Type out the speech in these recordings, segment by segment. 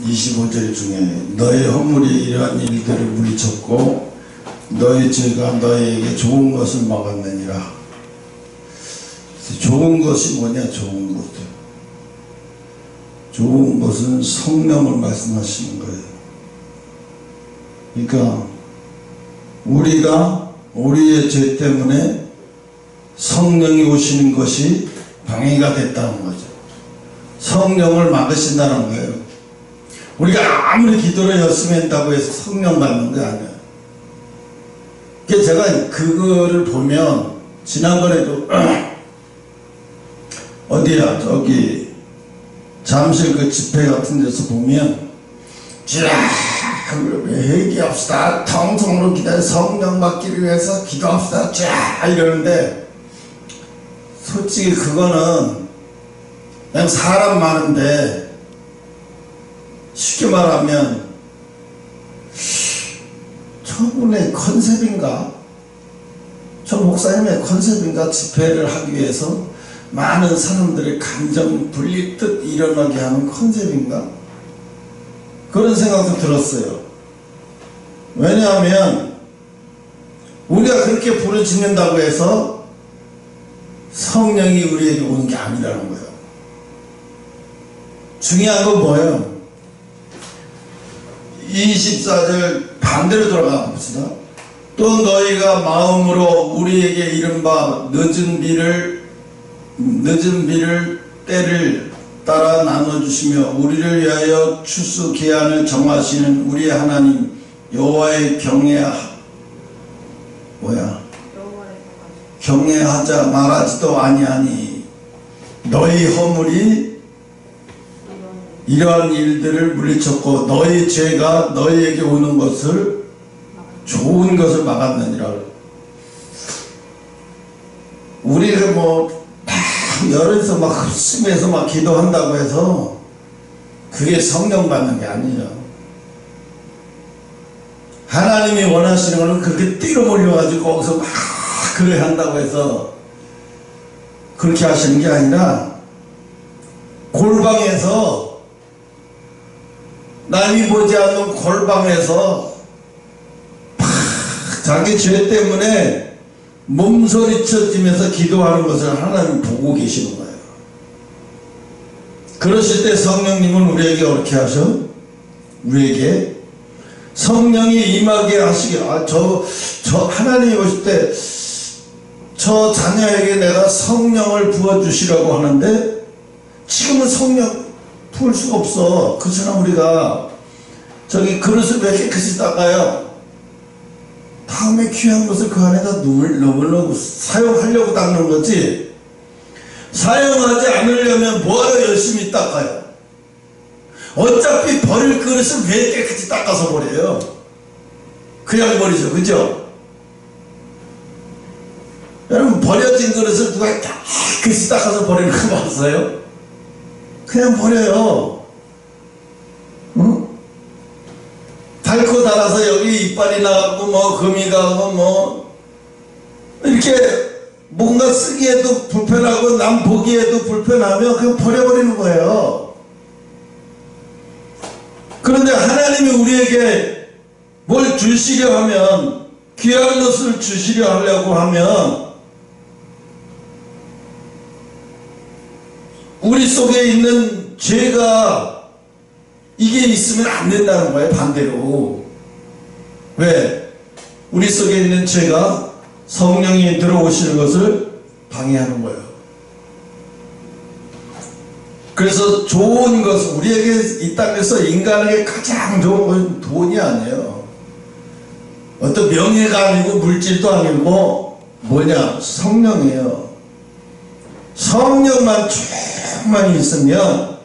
25절 중에 너의 허물이 이러한 일들을 물리쳤고 너의 죄가 너에게 좋은 것을 막았느니라. 좋은 것이 뭐냐? 좋은 것. 좋은 것은 성령을 말씀하시는 거예요. 그러니까 우리가 우리의 죄 때문에 성령이 오시는 것이 방해가 됐다는 거죠. 성령을 막으신다는 거예요. 우리가 아무리 기도를 열심히 한다고 해서 성령 받는 게 아니에요. 그래서 제가 그거를 보면 지난번에도 어디야 저기 잠실 그 집회 같은 데서 보면 회개합시다, 통성으로 기다려 성령 받기를 위해서 기도합시다 쫙 이러는데, 솔직히 그거는 그냥 사람 많은데 쉽게 말하면 저분의 컨셉인가, 저 목사님의 컨셉인가, 집회를 하기 위해서 많은 사람들의 감정 불릴 듯 일어나게 하는 컨셉인가, 그런 생각도 들었어요. 왜냐하면 우리가 그렇게 부르짖는다고 해서 성령이 우리에게 오는 게 아니라는 거예요. 중요한 건 뭐예요? 24절 반대로 돌아가 봅시다. 또 너희가 마음으로 우리에게 이른바 늦은 비를 때를 따라 나눠주시며 우리를 위하여 추수 기한을 정하시는 우리의 하나님 여호와의 경외하자 말하지도 아니하니 너희 허물이 이러한 일들을 물리쳤고 너희 죄가 너희에게 오는 것을 좋은 것을 막았느니라. 우리가 뭐 열에서 막 흡심해서 막 기도한다고 해서 그게 성령 받는 게 아니에요. 하나님이 원하시는 거는 그렇게 띠로 몰려가지고 거기서 막 그래 한다고 해서 그렇게 하시는 게 아니라 골방에서, 남이 보지 않는 골방에서 팍 자기 죄 때문에 몸소리쳐지면서 기도하는 것을 하나님 보고 계시는 거예요. 그러실 때 성령님은 우리에게 어떻게 하셔? 우리에게 성령이 임하게 하시게, 저 하나님이 오실 때 저 자녀에게 내가 성령을 부어주시라고 하는데 지금은 성령 부을 수가 없어. 그처럼 우리가 저기 그릇을 몇 깨끗이 닦아요. 다음에 귀한 것을 그 안에다 넣으려고 사용하려고 닦는 거지, 사용하지 않으려면 뭐하러 열심히 닦아요? 어차피 버릴 그릇을 왜 깨끗이 닦아서 버려요? 그냥 버리죠. 그죠? 여러분, 버려진 그릇을 누가 깨끗이 닦아서 버리는 거 봤어요? 그냥 버려요. 응? 닳고 닳아서 여기 이빨이 나가고 뭐 금이 가고 뭐 이렇게 뭔가 쓰기에도 불편하고 남 보기에도 불편하면 그냥 버려버리는 거예요. 그런데 하나님이 우리에게 뭘 주시려 하면, 귀한 것을 주시려 하려고 하면 우리 속에 있는 죄가 이게 있으면 안 된다는 거예요. 반대로. 왜? 우리 속에 있는 죄가 성령이 들어오시는 것을 방해하는 거예요. 그래서 좋은 것은, 우리에게 이 땅에서 인간에게 가장 좋은 것은 돈이 아니에요. 어떤 명예가 아니고 물질도 아니고 뭐냐? 성령이에요. 성령만 충만히 있으면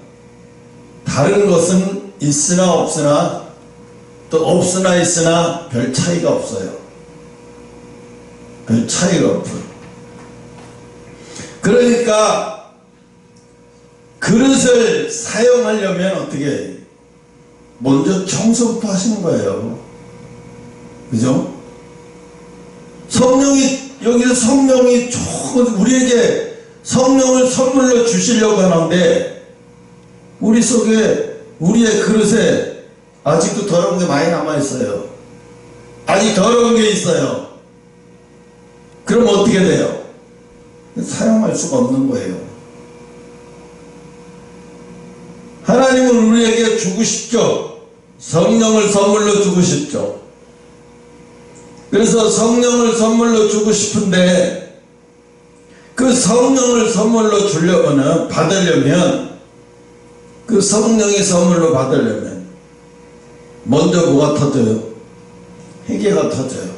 다른 것은 있으나 없으나, 또 없으나 있으나 별 차이가 없어요. 별 차이가 없어요. 그러니까 그릇을 사용하려면 어떻게? 먼저 청소부터 하시는 거예요. 그죠? 성령이, 여기서 성령이 우리에게 성령을 선물로 주시려고 하는데 우리 속에 우리의 그릇에 아직도 더러운 게 많이 남아있어요. 아직 더러운 게 있어요. 그럼 어떻게 돼요? 사용할 수가 없는 거예요. 하나님은 우리에게 주고 싶죠. 성령을 선물로 주고 싶죠. 그래서 성령을 선물로 주고 싶은데 그 성령을 선물로 주려면 받으려면 그 성령의 선물로 받으려면 먼저 뭐가 터져요? 회개가 터져요.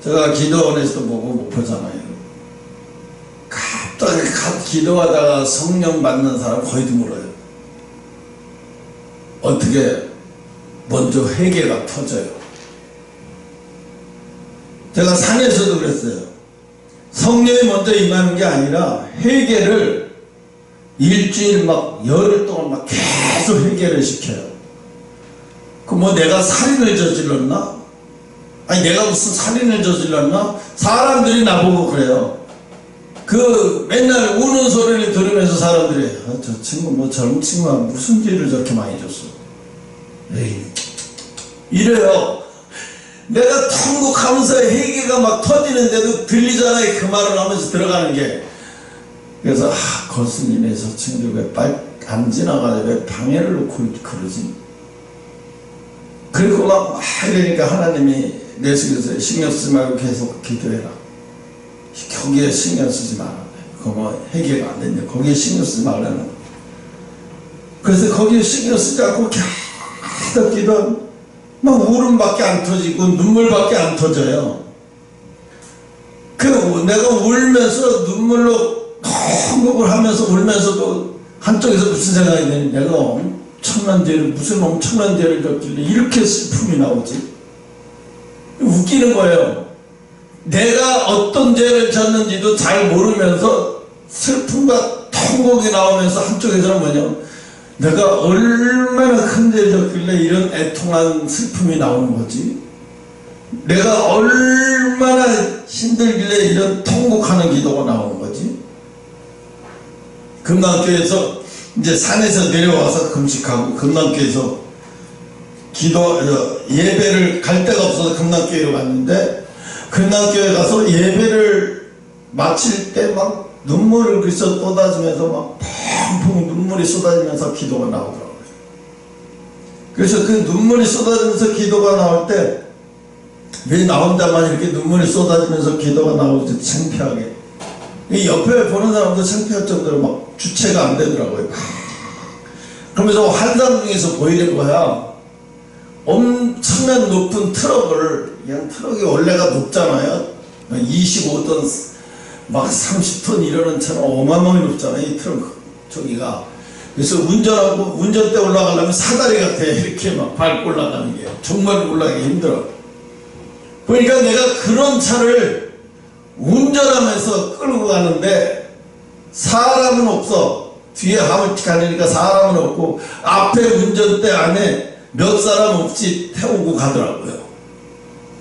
제가 기도원에서도 보고 못 보잖아요. 갑자기 기도하다가 성령 받는 사람 거의 드물어요. 어떻게? 먼저 회개가 터져요. 제가 산에서도 그랬어요. 성령이 먼저 임하는 게 아니라 회개를 일주일 막 열흘 동안 막 계속 회개를 시켜요. 그 뭐 내가 살인을 저질렀나? 아니 내가 무슨 살인을 저질렀나? 사람들이 나보고 그래요. 그 맨날 우는 소리를 들으면서 사람들이 저 친구 뭐 젊은 친구가 무슨 죄를 저렇게 많이 줬어? 에이 이래요. 내가 통곡하면서 회개가 막 터지는데도 들리잖아요. 그 말을 하면서 들어가는 게. 그래서 거스님의 저 친구들 왜 빨리 안 지나가냐, 왜 방해를 놓고 그러지? 그리고 막 이러니까 하나님이 내 속에서 신경 쓰지 말고 계속 기도해라. 거기에 신경 쓰지 마라. 그거 뭐 해결가 안 됐냐. 거기에 신경 쓰지 말라는. 그래서 거기에 신경 쓰지 않고 계속 기도, 막 울음밖에 안 터지고 눈물밖에 안 터져요. 그 내가 울면서 눈물로 통곡을 하면서 울면서도 한쪽에서 무슨 생각이 되니? 내가 엄청난 죄를, 무슨 엄청난 죄를 졌길래 이렇게 슬픔이 나오지? 웃기는 거예요. 내가 어떤 죄를 졌는지도 잘 모르면서 슬픔과 통곡이 나오면서 한쪽에서는 뭐냐, 내가 얼마나 큰 죄를 졌길래 이런 애통한 슬픔이 나오는 거지? 내가 얼마나 힘들길래 이런 통곡하는 기도가 나오는 거지? 금강교에서 이제 산에서 내려와서 금식하고 금강교에서 예배를 갈 데가 없어서 금강교회로 갔는데, 금강교회 가서 예배를 마칠 때 막 눈물을 그래서 쏟아지면서 막 펑펑 눈물이 쏟아지면서 기도가 나오더라고요. 그래서 그 눈물이 쏟아지면서 기도가 나올 때 왜 나 혼자만 이렇게 눈물이 쏟아지면서 기도가 나오지? 창피하게. 이 옆에 보는 사람도 창피할 정도로 막 주체가 안 되더라고요. 그러면서 한산중에서 보이는 거야. 엄청난 높은 트럭을, 그냥 트럭이 원래가 높잖아요. 25톤, 막 30톤 이러는 차는 어마어마하게 높잖아요. 이 트럭, 저기가. 그래서 운전대 올라가려면 사다리 같아. 이렇게 막 밟고 올라가는 게. 정말 올라가기 힘들어. 그러니까 내가 그런 차를 운전하면서 끌고 가는데 사람은 없어. 뒤에 하물치 가니까 사람은 없고 앞에 운전대 안에 몇 사람 없이 태우고 가더라고요.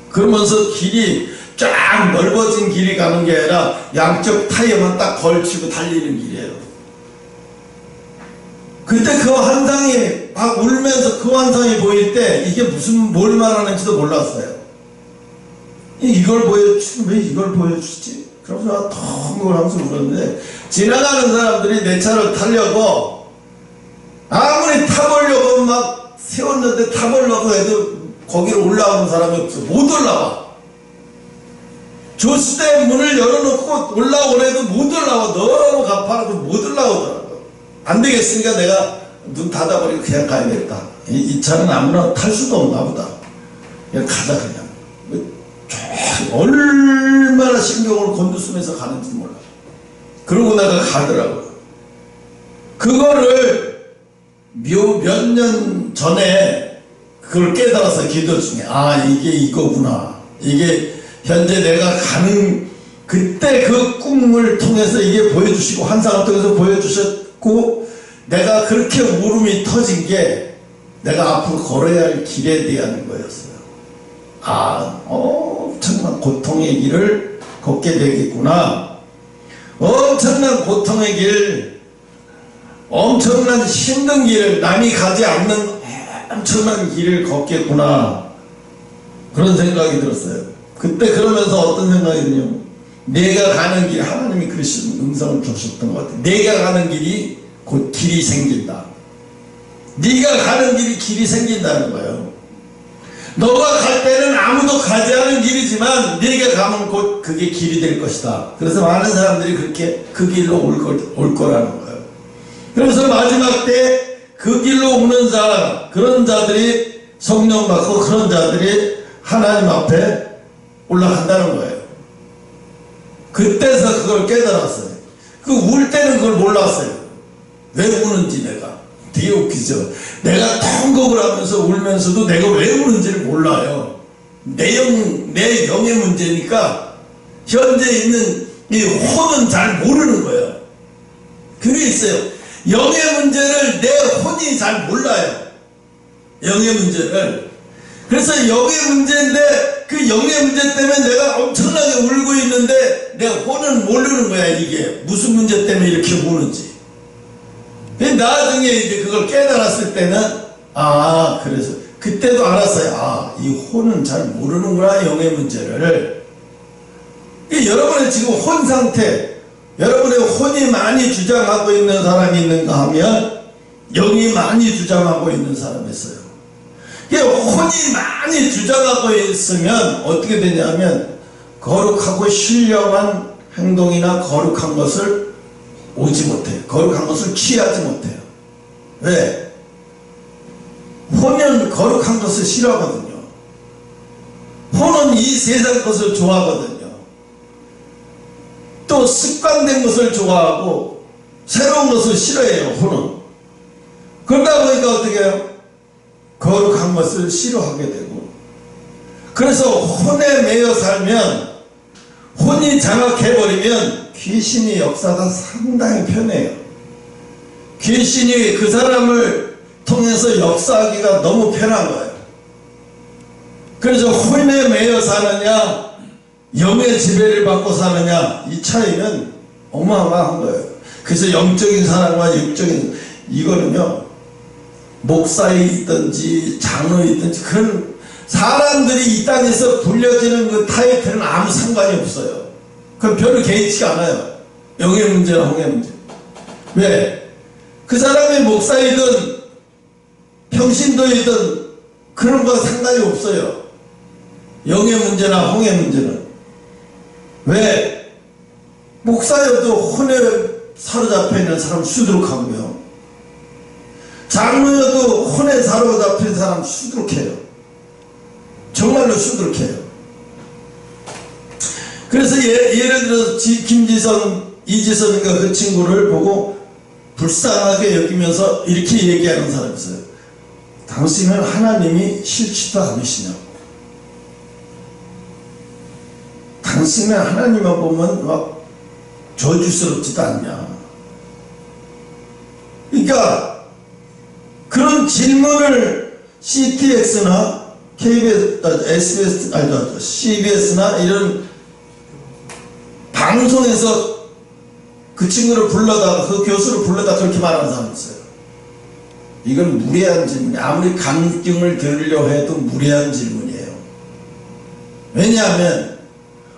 그러면서 길이 쫙 넓어진 길이 가는 게 아니라 양쪽 타이어만 딱 걸치고 달리는 길이에요. 그때 그 환상이 막 울면서 그 환상이 보일 때 이게 무슨 뭘 말하는지도 몰랐어요. 이걸 보여주지, 왜 이걸 보여주지? 그러면서 통곡을 하면서 울었는데, 지나가는 사람들이 내 차를 타려고 아무리 타보려고 막 세웠는데 타보려고 해도 거기로 올라오는 사람이 없어. 못 올라와. 조수대 문을 열어놓고 올라오래도 못 올라와. 너무 가파라고 못 올라오더라고. 안 되겠으니까 내가 눈 닫아버리고 그냥 가야겠다. 이 차는 아무나 탈 수도 없나 보다. 그냥 가자 그냥. 얼마나 신경을 곤두쓰면서 가는지 몰라. 그러고 내가 가더라고요. 그거를 몇 년 전에 그걸 깨달아서 기도 중에, 아, 이게 이거구나. 이게 현재 내가 가는 그때 그 꿈을 통해서 이게 보여주시고 환상을 통해서 보여주셨고, 내가 그렇게 울음이 터진 게 내가 앞으로 걸어야 할 길에 대한 거였어요. 아, 엄청난 고통의 길을 걷게 되겠구나. 엄청난 고통의 길, 엄청난 힘든 길을, 남이 가지 않는 엄청난 길을 걷겠구나, 그런 생각이 들었어요. 그때 그러면서 어떤 생각이 드냐면, 내가 가는 길, 하나님이 그러신 음성을 주셨던 것 같아요. 내가 가는 길이 곧 길이 생긴다. 네가 가는 길이 길이 생긴다는 거예요. 너가 갈 때는 아무도 가지 않은 길이지만 네가 가면 곧 그게 길이 될 것이다. 그래서 많은 사람들이 그렇게 그 길로 올 거라는 거예요. 그래서 마지막 때 그 길로 오는 자, 그런 자들이 성령 받고 그런 자들이 하나님 앞에 올라간다는 거예요. 그때서 그걸 깨달았어요. 그 울 때는 그걸 몰랐어요. 왜 우는지 내가. 되게 웃기죠. 내가 통곡을 하면서 울면서도 내가 왜 우는지를 몰라요. 내 영의 문제니까 현재 있는 이 혼은 잘 모르는 거예요. 그게 있어요. 영의 문제를 내 혼이 잘 몰라요. 영의 문제를. 그래서 영의 문제인데 그 영의 문제 때문에 내가 엄청나게 울고 있는데 내 혼은 모르는 거야. 이게 무슨 문제 때문에 이렇게 우는지. 나중에 이제 그걸 깨달았을 때는 그래서 그때도 알았어요. 이 혼은 잘 모르는구나, 영의 문제를. 여러분의 지금 혼 상태, 여러분의 혼이 많이 주장하고 있는 사람이 있는가 하면 영이 많이 주장하고 있는 사람이 있어요. 혼이 많이 주장하고 있으면 어떻게 되냐면 거룩하고 신령한 행동이나 거룩한 것을 오지 못해요. 거룩한 것을 취하지 못해요. 왜? 혼은 거룩한 것을 싫어하거든요. 혼은 이 세상 것을 좋아하거든요. 또 습관된 것을 좋아하고 새로운 것을 싫어해요. 혼은. 그러다 보니까 어떻게 해요? 거룩한 것을 싫어하게 되고, 그래서 혼에 매여 살면, 혼이 장악해버리면 귀신이 역사가 상당히 편해요. 귀신이 그 사람을 통해서 역사하기가 너무 편한 거예요. 그래서 혼에 매여 사느냐 영의 지배를 받고 사느냐, 이 차이는 어마어마한 거예요. 그래서 영적인 사람과 육적인, 이거는요 목사에 있든지 장로에 있든지 그런 사람들이 이 땅에서 불려지는 그 타이틀은 아무 상관이 없어요. 그건 별로 개의치가 않아요. 영의 문제나 홍의 문제. 왜? 그 사람이 목사이든 평신도이든 그런 거 상관이 없어요. 영의 문제나 홍의 문제는. 왜? 목사여도 혼에 사로잡혀 있는 사람 수두룩하고요. 장로여도 혼에 사로잡힌 사람 수두룩해요. 정말로 수두룩해요. 그래서 예를 들어서 김지선, 이지선인가 그 친구를 보고 불쌍하게 여기면서 이렇게 얘기하는 사람이 있어요. 당신은 하나님이 싫지도 않으시냐고. 당신은 하나님을 보면 막 저주스럽지도 않냐. 그러니까 그런 질문을 CTX나 KBS, SBS, CBS나 이런 방송에서 그 친구를 불러다가, 그 교수를 불러다가 그렇게 말하는 사람이 있어요. 이건 무례한 질문이에요. 아무리 감증을 들으려 해도 무례한 질문이에요. 왜냐하면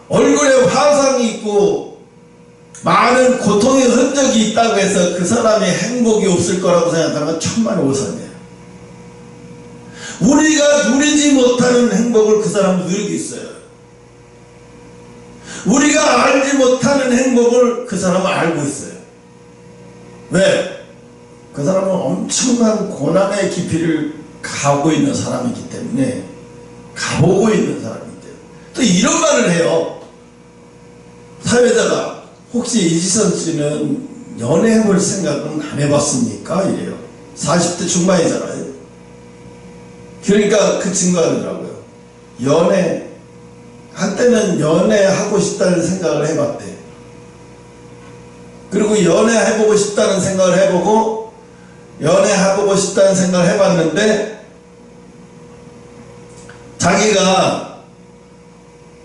얼굴에 화상이 있고 많은 고통의 흔적이 있다고 해서 그 사람의 행복이 없을 거라고 생각하면 천만오산이에요. 우리가 누리지 못하는 행복을 그 사람은 누리고 있어요. 우리가 알지 못하는 행복을 그 사람은 알고 있어요. 왜? 그 사람은 엄청난 고난의 깊이를 가고 있는 사람이기 때문에, 가보고 있는 사람이기 때문에. 또 이런 말을 해요. 사회자가, 혹시 이지선 씨는 연애해볼 생각은 안 해봤습니까? 이래요. 40대 중반이잖아요. 그러니까 그 친구가 그러더라고요. 한때는 연애하고 싶다는 생각을 해봤대. 그리고 연애해보고 싶다는 생각을 해보고, 연애해보고 싶다는 생각을 해봤는데,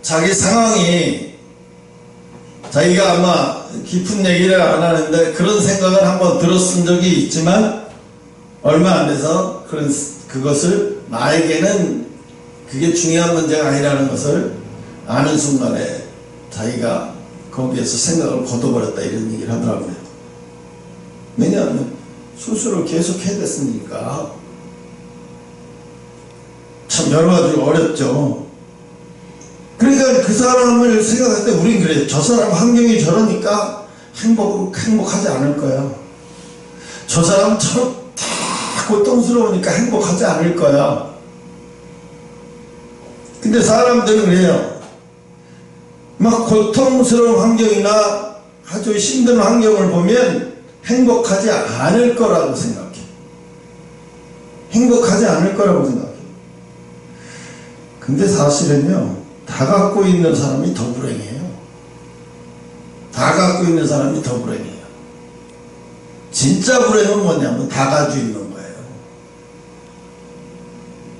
자기 상황이 자기가 아마 깊은 얘기를 안 하는데 그런 생각을 한번 들었은 적이 있지만 얼마 안 돼서 그것을 나에게는 그게 중요한 문제가 아니라는 것을 아는 순간에 자기가 거기에서 생각을 거둬버렸다 이런 얘기를 하더라고요. 왜냐하면 수술을 계속 해야 됐으니까. 참 여러 가지로 어렵죠. 그러니까 그 사람을 생각할 때 우린 그래요. 저 사람 환경이 저러니까 행복하지 않을 거야. 저 사람 참 고통스러우니까 행복하지 않을 거야. 근데 사람들은 그래요. 막 고통스러운 환경이나 아주 힘든 환경을 보면 행복하지 않을 거라고 생각해. 행복하지 않을 거라고 생각해. 근데 사실은요, 다 갖고 있는 사람이 더 불행해요. 다 갖고 있는 사람이 더 불행해요. 진짜 불행은 뭐냐면 다 가지고 있는 거예요.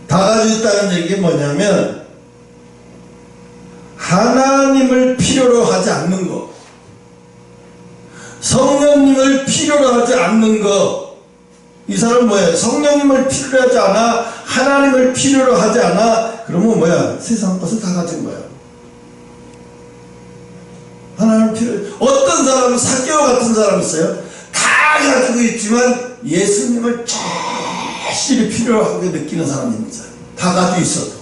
다 가지고 있다는 얘기가 뭐냐면 하나님을 필요로 하지 않는 거, 성령님을 필요로 하지 않는 거. 이 사람은 뭐예요? 성령님을 필요로 하지 않아, 하나님을 필요로 하지 않아. 그러면 뭐야? 세상 것을 다 가진 거야. 하나님을 필요로. 어떤 사람은 사개오 같은 사람 있어요. 다 가지고 있지만 예수님을 절실히 필요하게 느끼는 사람이 있어요. 다 가지고 있어도.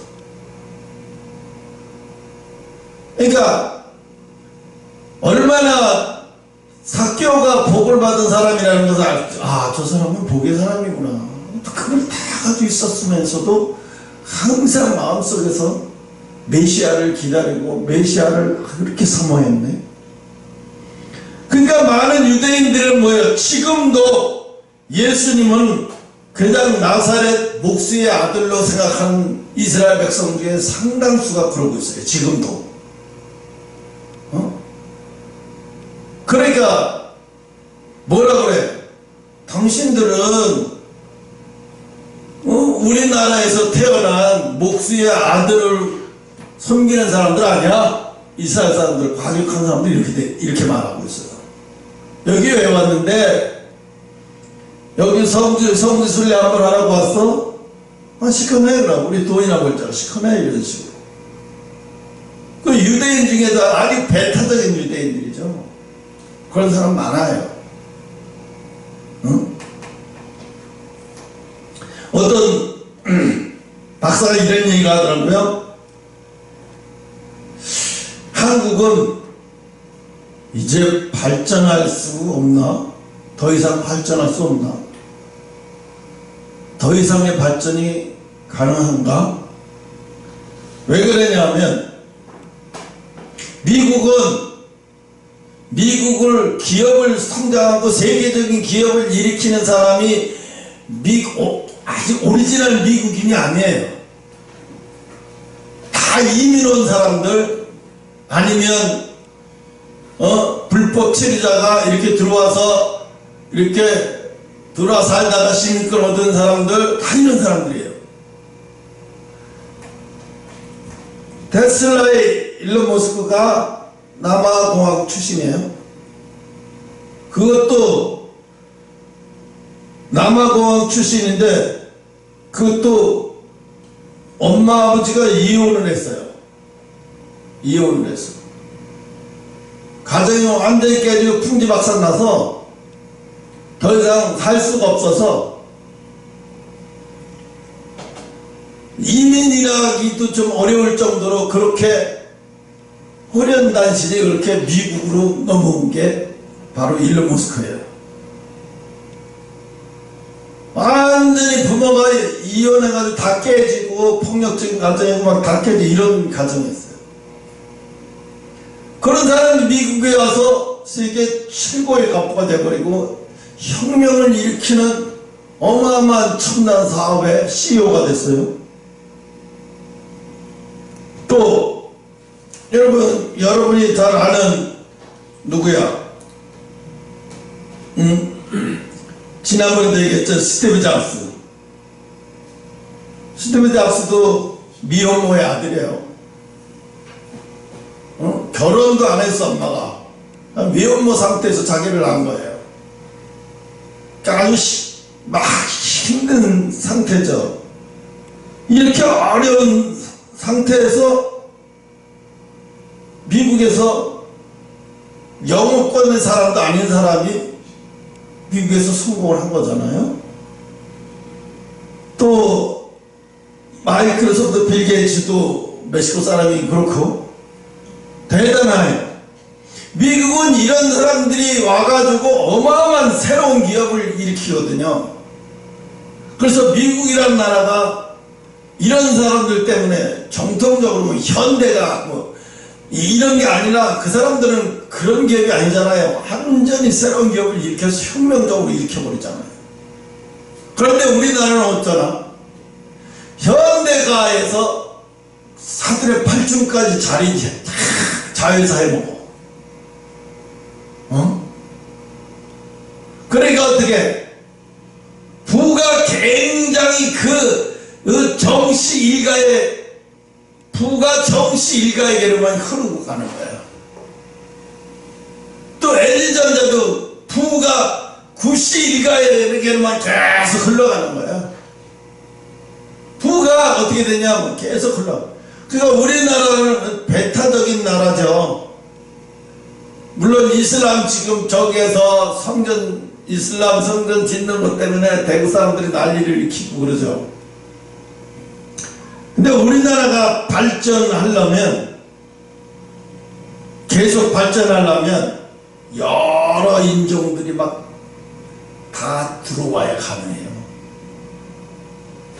그러니까 얼마나 사개오가 복을 받은 사람이라는 것을 알죠. 아, 저 사람은 복의 사람이구나. 그걸 다 가지고 있었으면서도 항상 마음속에서 메시아를 기다리고 메시아를 그렇게 사모했네. 그러니까 많은 유대인들은 뭐예요? 지금도 예수님은 그냥 나사렛 목수의 아들로 생각하는 이스라엘 백성 중에 상당수가 그러고 있어요. 지금도. 그러니까 뭐라 그래? 당신들은 우리나라에서 태어난 목수의 아들을 섬기는 사람들 아니야? 이스라엘 사람들, 과격한 사람들 이렇게 말하고 있어요. 여기 왜 왔는데? 여기 성지 순례 한번 하라고 왔어? 아, 시커매. 그럼 우리 돈이나 벌자. 시커매. 이런 식으로. 그 유대인 중에도 아주 배타적인 유대인들이죠. 그런 사람 많아요. 응? 어떤 박사가 이런 얘기를 하더라고요. 한국은 이제 발전할 수 없나? 더 이상 발전할 수 없나? 더 이상의 발전이 가능한가? 왜 그러냐면 미국을 기업을 성장하고 세계적인 기업을 일으키는 사람이 아직 오리지널 미국인이 아니에요. 다 이민 온 사람들, 아니면 불법 체류자가 이렇게 들어와서 살다가 시민권 얻은 사람들, 다 이런 사람들이에요. 테슬라의 일론 머스크가 남아공화국 출신이에요. 그것도 남아공화국 출신인데 그것도 엄마 아버지가 이혼을 했어요. 이혼을 했어요. 가정이 완전히 깨지고 풍지박산 나서 더 이상 살 수가 없어서 이민이라기도 좀 어려울 정도로 그렇게 호련단신이 그렇게 미국으로 넘어온 게 바로 일론 머스크예요. 완전히 부모가 이혼해가지고 다 깨지고 폭력적인 가정이고 막 다 깨지고 이런 가정이었어요. 그런 사람이 미국에 와서 세계 최고의 갑부가 돼버리고 혁명을 일으키는 어마어마한 첨단 사업의 CEO가 됐어요. 또 여러분이 잘 아는 누구야? 지난번에도 얘기했죠. 스티브 잡스. 스티브 잡스도 미혼모의 아들이에요. 결혼도 안 했어, 엄마가. 외연모 상태에서 자기를 낳은 거예요. 그러니까 아주 막 힘든 상태죠. 이렇게 어려운 상태에서 미국에서 영어권의 사람도 아닌 사람이 미국에서 성공을 한 거잖아요. 또 마이크로소프트 빌 게이츠도 멕시코 사람이 그렇고 대단해요. 미국은 이런 사람들이 와가지고 어마어마한 새로운 기업을 일으키거든요. 그래서 미국이란 나라가 이런 사람들 때문에 정통적으로 뭐 현대가 뭐 이런 게 아니라 그 사람들은 그런 기업이 아니잖아요. 완전히 새로운 기업을 일으켜서 혁명적으로 일으켜버리잖아요. 그런데 우리나라는 어쩌나 현대가에서 사들의 팔중까지 자회사에 먹어. 그러니까 어떻게 부가 굉장히 그 정씨 일가에 부가 정씨 일가에게로만 흐르고 가는 거예요. 또 LG전자도 부가 구씨 일가에게로만 계속 흘러가는 거예요. 부가 어떻게 되냐면 계속 흘러. 그러니까 우리나라는 배타적인 나라죠. 물론 이슬람 지금 저기에서 이슬람 성전 짓는 것 때문에 대구 사람들이 난리를 일으키고 그러죠. 근데 우리나라가 발전하려면, 계속 발전하려면 여러 인종들이 막 다 들어와야 가능해요.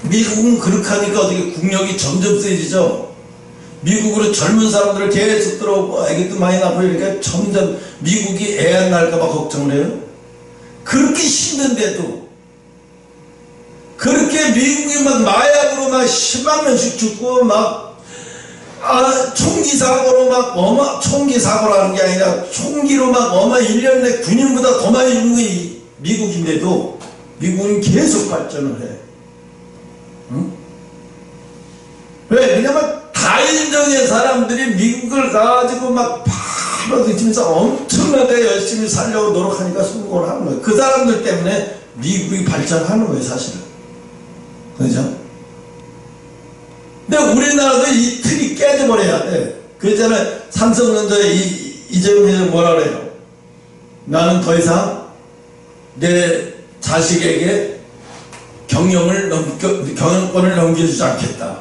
미국은 그렇게 하니까 어떻게 국력이 점점 세지죠. 미국으로 젊은 사람들을 계속 들어오고 애기도 많이 낳고 이렇게 점점 미국이 애 안 낳을까봐 걱정을 해요. 그렇게 힘든데도 그렇게 미국이 막 마약으로 막 10만 명씩 죽고 막 총기 사고로 막 총기 사고라는 게 아니라 총기로 막 1년 내 군인보다 더 많이 죽는 게 미국인데도 미국은 계속 발전을 해. 응? 왜? 왜냐면 다인종의 사람들이 미국을 가지고 막 바로 뒤집어서 엄청나게 열심히 살려고 노력하니까 성공을 하는 거예요. 그 사람들 때문에 미국이 발전하는 거예요, 사실은. 그죠? 근데 우리나라도 이 틀이 깨져버려야 돼. 그랬잖아요. 삼성전자의 이재용 회장이 뭐라 그래요? 나는 더 이상 내 자식에게 경영권을 넘겨주지 않겠다.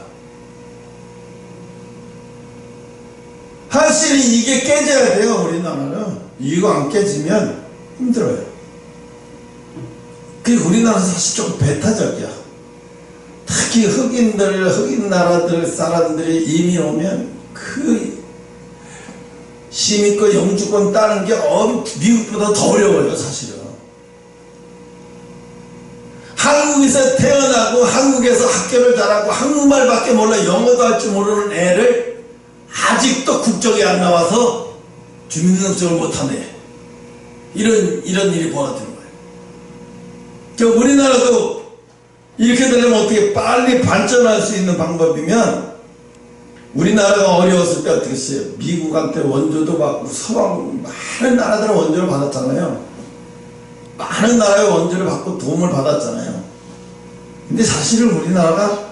사실은 이게 깨져야 돼요, 우리나라는. 이거 안 깨지면 힘들어요. 그리고 우리나라는 사실 좀 배타적이야. 특히 흑인 나라들 사람들이 이민 오면 그 시민권 영주권 따는 게 미국보다 더 어려워요, 사실은. 한국에서 태어나고 한국에서 학교를 다니고 한국말밖에 몰라 영어도 할 줄 모르는 애를 아직도 국적이 안 나와서 주민등록증을 못하네. 이런 일이 벌어지는 거예요. 그러니까 우리나라도 이렇게 되려면 어떻게 빨리 발전할 수 있는 방법이면, 우리나라가 어려웠을 때 어떻게 했어요? 미국한테 원조도 받고 서방 많은 나라들은 원조를 받았잖아요. 많은 나라의 원조를 받고 도움을 받았잖아요. 근데 사실은 우리나라가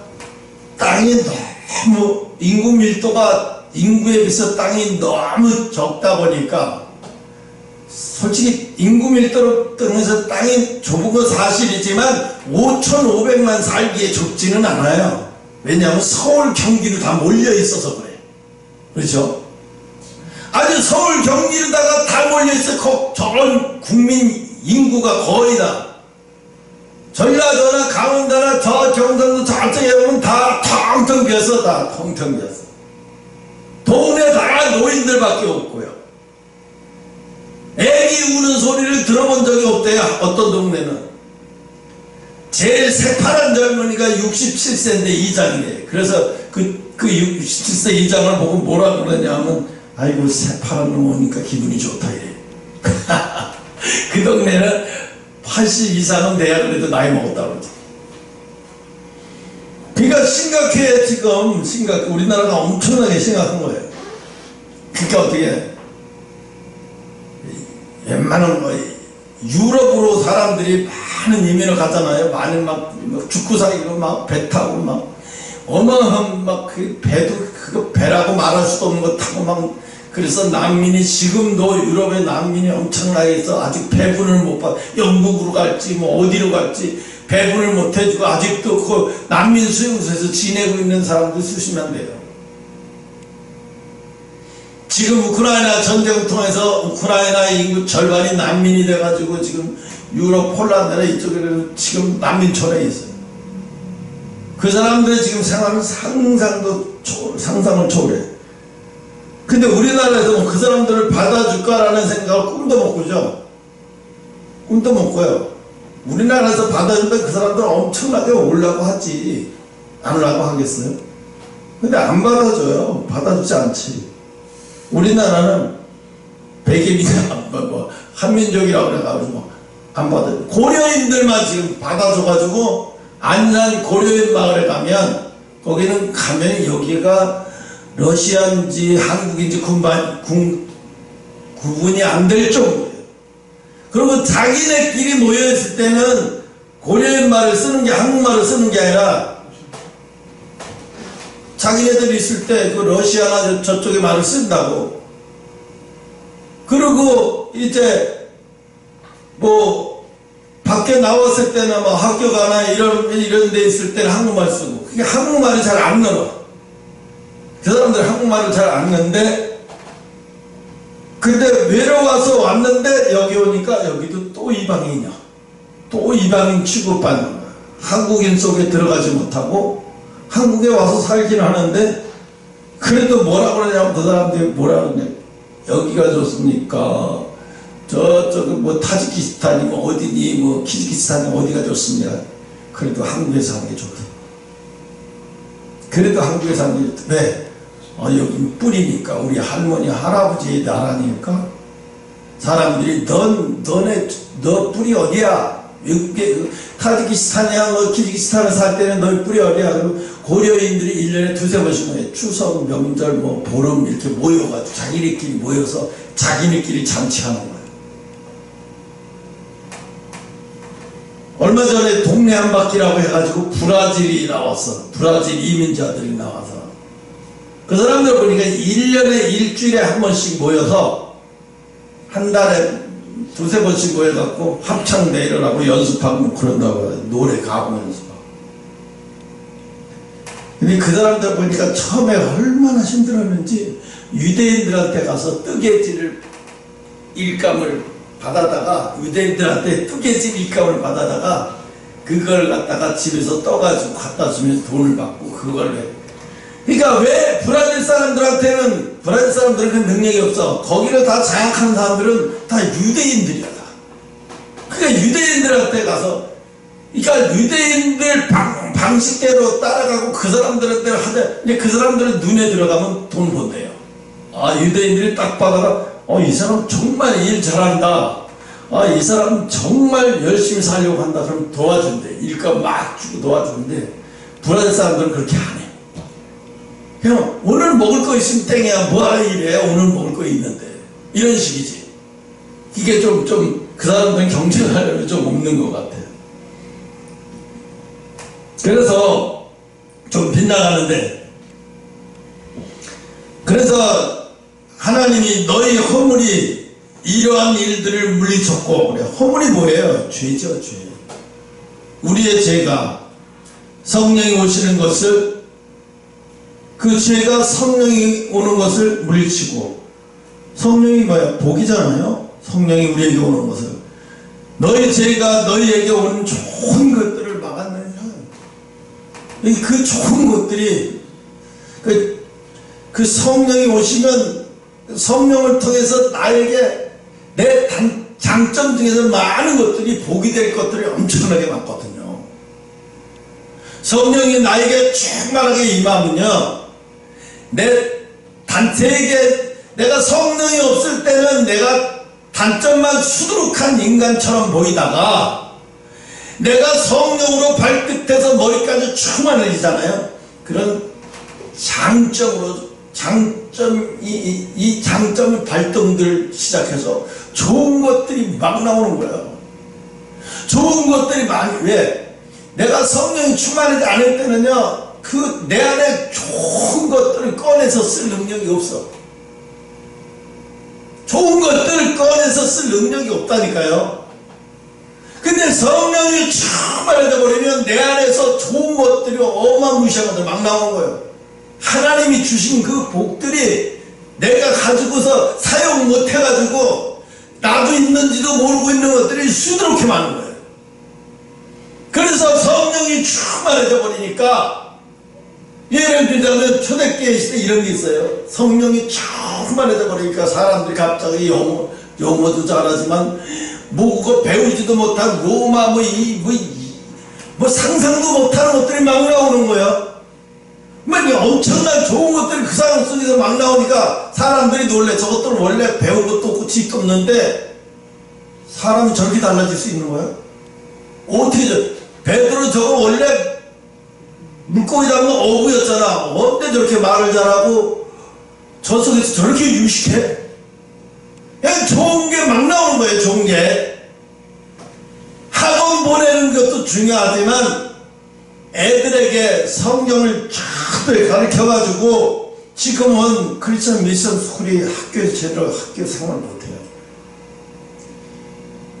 땅이 너무 인구 밀도가 인구에 비해서 땅이 너무 적다 보니까, 솔직히 인구 밀도로 떠나서 땅이 좁은 건 사실이지만 5,500만 살기에 좁지는 않아요. 왜냐하면 서울 경기로 다 몰려 있어서 그래. 그렇죠? 아주 서울 경기로다가 다 몰려 있어. 저런 국민 인구가 거의 다 전라도나 강원도나 저 경상도 저쪽에 보면 다 텅텅 비어서, 다 텅텅 비어서 동네다가 노인들밖에 없고요. 애기 우는 소리를 들어본 적이 없대요. 어떤 동네는 제일 새파란 젊은이가 67세인데 이장이래. 그래서 그 67세 이장을 보고 뭐라 그러냐면, 아이고 새파란 놈 오니까 기분이 좋다 이래. 그 동네는 80 이상은 돼야 그래도 나이 먹었다고 그러지. 그러니까 심각해. 지금 우리나라가 엄청나게 심각한 거예요. 그러니까 어떻게 웬만한 뭐 유럽으로 사람들이 많은 이민을 가잖아요. 많은 막 죽고 살기로 막 배 타고 막 어마어마한 막 그 배도 그거 배라고 말할 수도 없는 거 타고 막. 그래서 난민이 지금도 유럽에 난민이 엄청나게 있어. 아직 배분을 못 받. 영국으로 갈지 뭐 어디로 갈지 배분을 못 해주고 아직도 그 난민 수용소에서 지내고 있는 사람들 수십만 돼요. 지금 우크라이나 전쟁을 통해서 우크라이나 인구 절반이 난민이 돼가지고 지금 유럽 폴란드나 이쪽에 지금 난민촌에 있어요. 그 사람들의 지금 생활은 상상을 초월해. 근데 우리나라에서 그 사람들을 받아줄까라는 생각을 꿈도 못 꾸죠. 꿈도 못 꿔요. 우리나라에서 받아주면 그 사람들 엄청나게 오려고 하지. 안 오려고 하겠어요? 근데 안 받아줘요. 받아주지 않지. 우리나라는 백인이나 한민족이라고 그래가지고 안 받아요. 고려인들만 지금 받아줘가지고 안산 고려인 마을에 가면 거기는 가면 여기가 러시아인지 한국인지 구분이 안 될 정도예요. 그리고 자기네끼리 모여있을 때는 고려인 말을 쓰는 게 한국말을 쓰는 게 아니라 자기네들이 있을 때 그 러시아나 저쪽의 말을 쓴다고. 그리고 이제 뭐 밖에 나왔을 때나 뭐 학교 가나 이런 데 있을 때는 한국말 쓰고. 그게 한국말이 잘 안 늘어. 그 사람들 한국말을 잘 안 넣는데, 근데 외로워서 왔는데 여기 오니까 여기도 또 이방인이야. 또 이방인 취급받는 거야. 한국인 속에 들어가지 못하고 한국에 와서 살긴 하는데, 그래도 뭐라 그러냐면 그 사람들이 뭐라 그러냐. 여기가 좋습니까? 저쪽 뭐 타지키스탄이 뭐 어디니 뭐 키르기스탄이 어디가 좋습니까? 그래도 한국에 사는 게 좋다. 그래도 한국에 사는 게 좋다. 왜? 여기 뿌리니까 우리 할머니 할아버지의 나라니까 사람들이 너 뿌리 어디야? 타지키스탄이야 뭐 키르기스탄에 살 때는 너희 뿌리 어디야? 그리고 고려인들이 1년에 두세 번씩 모여 추석 명절 뭐 보름 이렇게 모여가지고 자기네끼리 모여서 자기네끼리 잔치하는 거예요. 얼마 전에 동네 한 바퀴라고 해가지고 브라질이 나왔어. 브라질 이민자들이 나와서 그 사람들 보니까 1년에 일주일에 한 번씩 모여서 한 달에 두세 번씩 모여갖고 합창대회를 하고 연습하고 그런다고. 노래 가고 연습하고. 근데 그 사람들 보니까 처음에 얼마나 힘들었는지 유대인들한테 가서 뜨개질 일감을 받아다가 유대인들한테 뜨개질 일감을 받아다가 그걸 갖다가 집에서 떠가지고 갖다 주면 돈을 받고 그걸 해. 그러니까 왜 브라질 사람들한테는 브라질 사람들은 그 능력이 없어. 거기를 다 장악한 사람들은 다 유대인들이야. 그러니까 유대인들한테 가서 그러니까 유대인들 방식대로 따라가고 그 사람들한테 하되 이제 그 사람들은 눈에 들어가면 돈 번대요. 아 유대인들이 딱 봐다가 이 사람 정말 일 잘한다. 이 사람 정말 열심히 살려고 한다. 그럼 도와준대. 일감 막 주고 도와주는데 브라질 사람들은 그렇게 안 해. 그냥 오늘 먹을 거 있으면 땡이야. 뭐하러 이래. 오늘 먹을 거 있는데. 이런 식이지. 이게 좀 그 사람들은 경쟁하려면 좀 없는 것 같아요. 그래서 좀 빗나가는데, 그래서 하나님이 너희 허물이 이러한 일들을 물리쳤고, 그래. 허물이 뭐예요? 죄죠, 죄. 우리의 죄가 성령이 오시는 것을, 그 죄가 성령이 오는 것을 물리치고, 성령이 뭐야? 복이잖아요. 성령이 우리에게 오는 것을. 너희 죄가 너희에게 오는 좋은 것들을 막았느냐. 그 좋은 것들이 그 성령이 오시면 성령을 통해서 나에게 내 장점 중에서 많은 것들이 복이 될 것들이 엄청나게 많거든요. 성령이 나에게 충만하게 임하면요, 내가 성령이 없을 때는 내가 단점만 수두룩한 인간처럼 보이다가 내가 성령으로 발끝에서 머리까지 충만해지잖아요. 그런 장점으로 이 장점의 발동들 시작해서 좋은 것들이 막 나오는 거예요. 좋은 것들이 많이. 왜? 내가 성령이 충만하지 않을 때는요, 그 내 안에 좋은 것들을 꺼내서 쓸 능력이 없어. 좋은 것들을 꺼내서 쓸 능력이 없다니까요. 근데 성령이 충만해져 버리면 내 안에서 좋은 것들이 어마무시한 것들 막 나오는 거예요. 하나님이 주신 그 복들이 내가 가지고서 사용 못 해가지고 나도 있는지도 모르고 있는 것들이 수두룩해 많은 거예요. 그래서 성령이 충만해져 버리니까, 예를 들자면 초대교회 시대 이런 게 있어요. 성령이 충만해져 버리니까 사람들이 갑자기 영어도 잘하지만 뭐 배우지도 못한 로마 뭐 상상도 못하는 것들이 막 나오는 거예요. 엄청난 좋은 것들이 그 사람 속에서 막 나오니까 사람들이 놀래. 저것들은 원래 배운 것도 없고 집도 없는데 사람이 저렇게 달라질 수 있는 거예요? 어떻게 베드로 저거 원래 물고기 잡는 어부였잖아. 언제 저렇게 말을 잘하고 저 속에서 저렇게 유식해? 그냥 좋은 게 막 나오는 거예요. 좋은 게. 학원 보내는 것도 중요하지만 애들에게 성경을 쫙 가르쳐가지고, 지금은 크리스천 미션 스쿨이 학교에서 제대로 학교 생활을 못해요.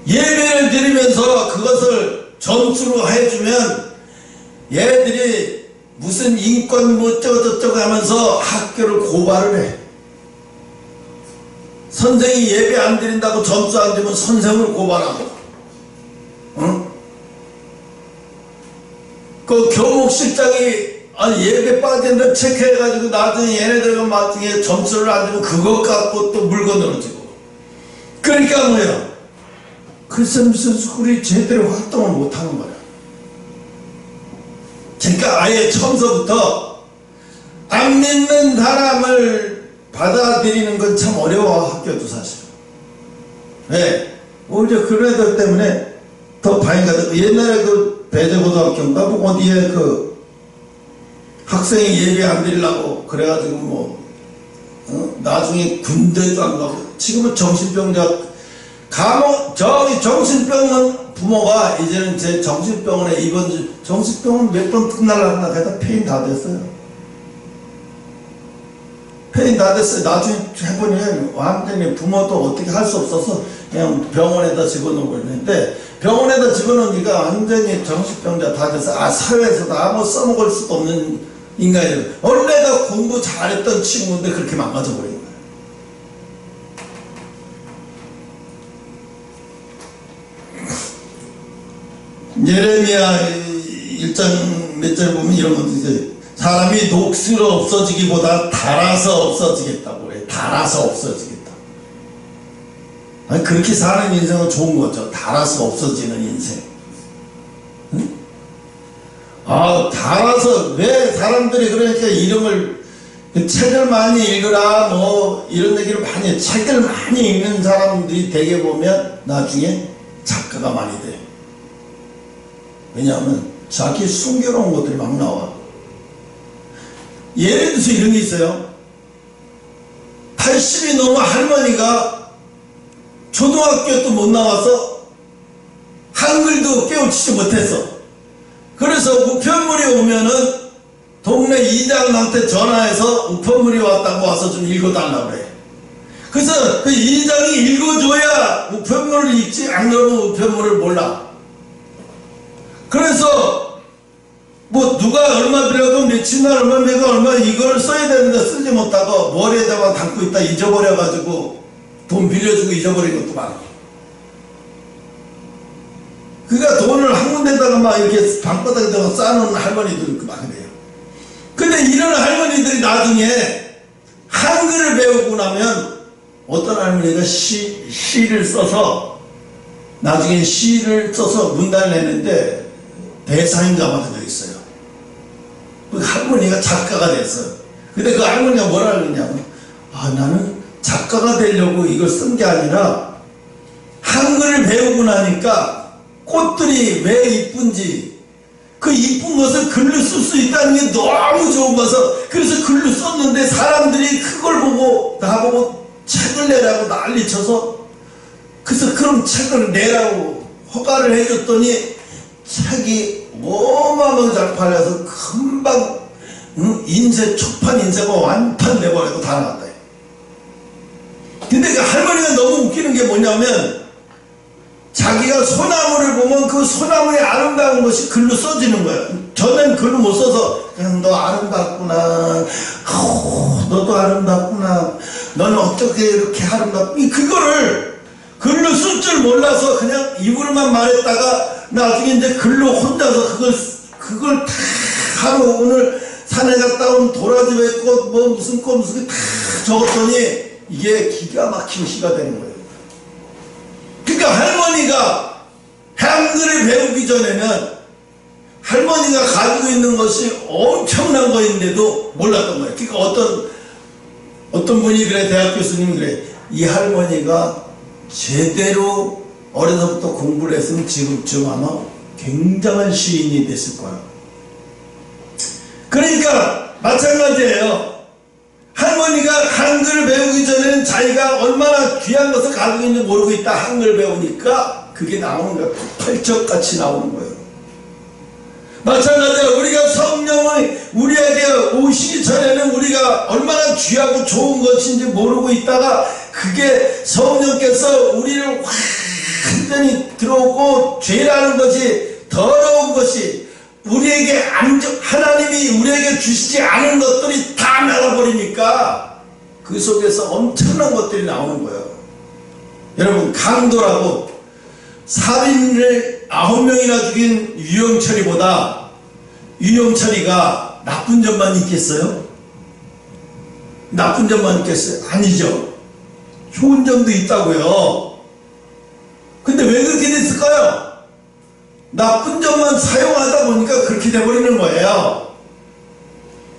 예배를 드리면서 그것을 점수로 해주면 얘들이 무슨 인권 뭐 어쩌고저쩌고 하면서 학교를 고발을 해. 선생이 예배 안 드린다고 점수 안 주면 선생을 고발하고, 응? 그 교목실장이 예배 빠진다 체크해가지고 나중에 얘네들은 나중에 점수를 안 주면 그것 갖고 또 물건으로 지고. 그러니까 뭐야? 크리스천 미션 스쿨이 제대로 활동을 못하는 거야. 그러니까 아예 처음서부터 안 믿는 사람을 받아들이는 건 참 어려워. 학교도 사실. 네. 오히려 그런 애들 때문에 더 반인가. 옛날에 그 배재고등학교인가 뭐 어디에 그 학생이 예배 안 드리려고 그래가지고 나중에 군대도 안 가고, 지금은 정신병자 저기 정신병원 부모가 이제는 제 정신병원에 정신병원 몇 번 끝날라고 하다 폐인 다 됐어요. 폐인 다 됐어요. 나중에 해보니 완전히 부모도 어떻게 할 수 없어서 그냥 병원에다 집어넣고 있는데, 병원에다 집어넣으니까 완전히 정신병자 다 돼서 사회에서도 아무 써먹을 수도 없는 인간이에요. 원래가 공부 잘했던 친구인데 그렇게 망가져버린 거예요. 예레미야 1장 몇 절 보면 이런 것도 있어요. 사람이 녹슬어 없어지기보다 달아서 없어지겠다고 그래요. 달아서 없어지겠다. 아니, 그렇게 사는 인생은 좋은 거죠. 달아서 없어지는 인생. 응? 달아서, 왜 사람들이 그러니까 이름을, 책을 많이 읽으라 뭐 이런 얘기를 많이 해. 책을 많이 읽는 사람들이 되게 보면 나중에 작가가 많이 돼. 왜냐하면 자기 숨겨놓은 것들이 막 나와. 예를 들어서 이런 게 있어요. 80이 넘은 할머니가 초등학교도 못 나와서 한글도 깨우치지 못했어. 그래서 우편물이 오면은 동네 이장한테 전화해서 우편물이 왔다고 와서 좀 읽어달라고 그래. 그래서 그 이장이 읽어줘야 우편물을 읽지, 안 그러면 우편물을 몰라. 그래서 뭐 누가 얼마 들여도 며칠날 얼마 내가 얼마 이걸 써야 되는데 쓰지 못하고 머리에다가 담고 있다 잊어버려가지고 돈 빌려주고 잊어버린 것도 많아. 그러니까 돈을 한 군데다가 막 이렇게 방바닥에다가 쌓아놓는 할머니들이 많아요. 근데 이런 할머니들이 나중에 한글을 배우고 나면 어떤 할머니가 시를 써서 나중에 시를 써서 문단을 내는데 대사인가마도 되어 있어요. 그 할머니가 작가가 됐어요. 근데 그 할머니가 뭐라 그러냐면, 나는 작가가 되려고 이걸 쓴 게 아니라 한글을 배우고 나니까 꽃들이 왜 이쁜지, 그 이쁜 것을 글로 쓸 수 있다는 게 너무 좋은 거서 그래서 글로 썼는데, 사람들이 그걸 보고 나보고 책을 내라고 난리쳐서 그래서 그럼 책을 내라고 허가를 해줬더니 책이 어마어마하게 잘 팔려서 금방 인쇄 초판 인쇄가 완판돼버리고 다 나왔다. 근데 그 할머니가 너무 웃기는 게 뭐냐면 자기가 소나무를 보면 그 소나무의 아름다운 것이 글로 써지는 거예요. 저는 글로 못 써서 그냥 너 아름답구나, 너도 아름답구나, 너는 어떻게 이렇게 아름답구나, 그거를 글로 쓸 줄 몰라서 그냥 입으로만 말했다가 나중에 이제 글로 혼자서 그걸 다 하루 오늘 산에 갔다 온 도라지배 꽃 뭐 무슨 꽃 무슨 다 적었더니 이게 기가 막힌 시가 되는 거예요. 그러니까 할머니가 한글을 배우기 전에는 할머니가 가지고 있는 것이 엄청난 거인데도 몰랐던 거예요. 그러니까 어떤 분이 그래, 대학 교수님이 그래, 이 할머니가 제대로 어려서부터 공부를 했으면 지금쯤 아마 굉장한 시인이 됐을 거야. 그러니까 마찬가지예요. 할머니가 한글을 배우기 전에는 자기가 얼마나 귀한 것을 가지고 있는지 모르고 있다 한글 배우니까 그게 나오는 거야. 폭발적같이 나오는 거예요. 마찬가지로 우리가 성령을 우리에게 오시기 전에는 우리가 얼마나 귀하고 좋은 것인지 모르고 있다가 그게 성령께서 우리를 완전히 들어오고 죄라는 것이, 더러운 것이 우리에게 하나님이 우리에게 주시지 않은 것들이 다 나가버리니까 그 속에서 엄청난 것들이 나오는 거예요. 여러분, 강도라고 살인을 9명이나 죽인 유영철이보다 유영철이가 나쁜 점만 있겠어요? 나쁜 점만 있겠어요? 아니죠. 좋은 점도 있다고요. 근데 왜 그렇게 됐을까요? 나쁜 점만 사용하다 보니까 그렇게 돼버리는 거예요.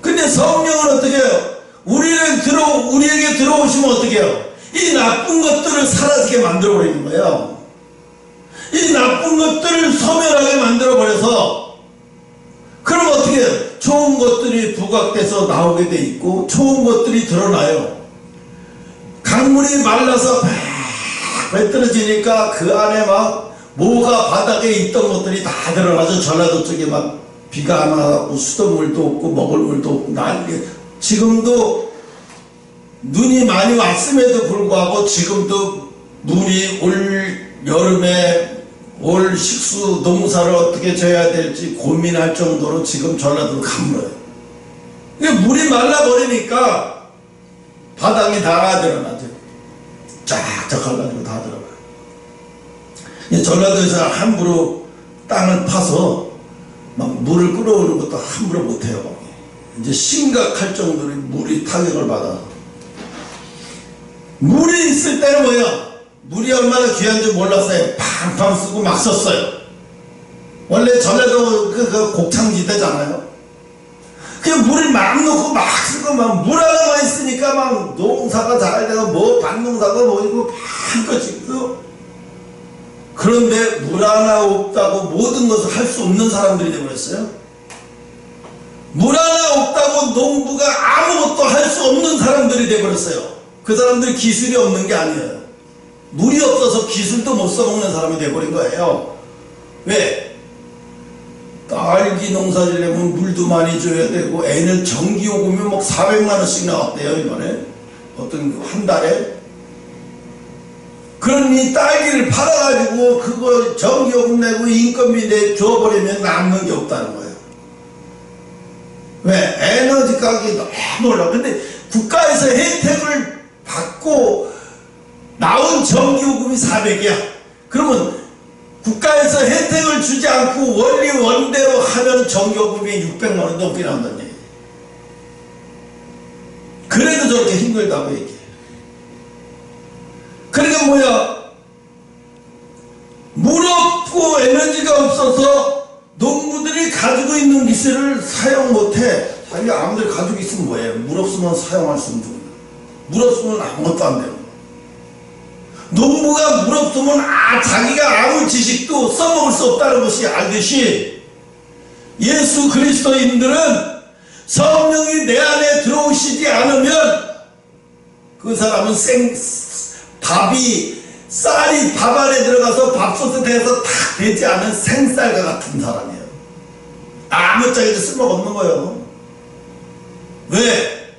근데 성령은 어떻게 해요? 우리에게 들어오시면 어떻게 해요? 이 나쁜 것들을 사라지게 만들어버리는 거예요. 이 나쁜 것들을 소멸하게 만들어버려서, 그럼 어떻게 해요? 좋은 것들이 부각돼서 나오게 돼 있고 좋은 것들이 드러나요. 강물이 말라서 배 떨어지니까 그 안에 막 뭐가 바닥에 있던 것들이 다 드러나죠. 전라도 쪽에 막 비가 안 와서 수돗물도 없고 먹을 물도 없고 난리. 지금도 눈이 많이 왔음에도 불구하고 지금도 물이 올 여름에 올 식수 농사를 어떻게 져야 될지 고민할 정도로 지금 전라도는 가물어요. 물이 말라버리니까 바닥이 다 드러나죠. 쫙쫙 가가지고 다 들어가요. 전라도에서 함부로 땅을 파서 막 물을 끌어오는 것도 함부로 못해요. 이제 심각할 정도로 물이 타격을 받아. 물이 있을 때는 뭐예요? 물이 얼마나 귀한지 몰랐어요. 팡팡 쓰고 막 썼어요. 원래 전라도 그 곡창지대잖아요. 그냥 물을 막 넣고 막 쓰고 막 물 하나만 있으니까 막 농사가 잘 되고 뭐 밭농사가 뭐이고 한껏 짓고. 그런데 물 하나 없다고 모든 것을 할 수 없는 사람들이 되어버렸어요. 물 하나 없다고 농부가 아무것도 할 수 없는 사람들이 되어버렸어요. 그 사람들이 기술이 없는 게 아니에요. 물이 없어서 기술도 못 써먹는 사람이 되어버린 거예요. 왜? 딸기 농사 지려면 물도 많이 줘야 되고 애는 전기요금이 막 400만원씩 나왔대요 이번에. 어떤 한 달에. 그러니 딸기를 팔아가지고 그거 전기요금 내고 인건비 줘버리면 남는 게 없다는 거예요. 왜? 에너지 가격이 너무 올라. 근데 국가에서 혜택을 받고 나온 전기요금이 400이야. 그러면 국가에서 혜택을 주지 않고 원리 원대로 하면 전기요금이 600만원 넘게 나온다는 얘기예요. 그래도 저렇게 힘들다고 얘기해요. 그러니까 뭐야? 물 없고 에너지가 없어서 농부들이 가지고 있는 기술을 사용 못해. 자기가 아무리 가지고 있으면 뭐예요? 물 없으면 사용할 수 없는 거예요. 물 없으면 아무것도 안 돼요. 농부가 물 없으면 자기가 아무 지식도 써먹을 수 없다는 것이 알듯이 예수 그리스도인들은 성령이 내 안에 들어오시지 않으면 그 사람은 밥이 쌀이 밥 안에 들어가서 밥솥에 대해서 탁 되지 않은 생쌀과 같은 사람이에요. 아무짝에도 쓸모가 없는 거예요. 왜?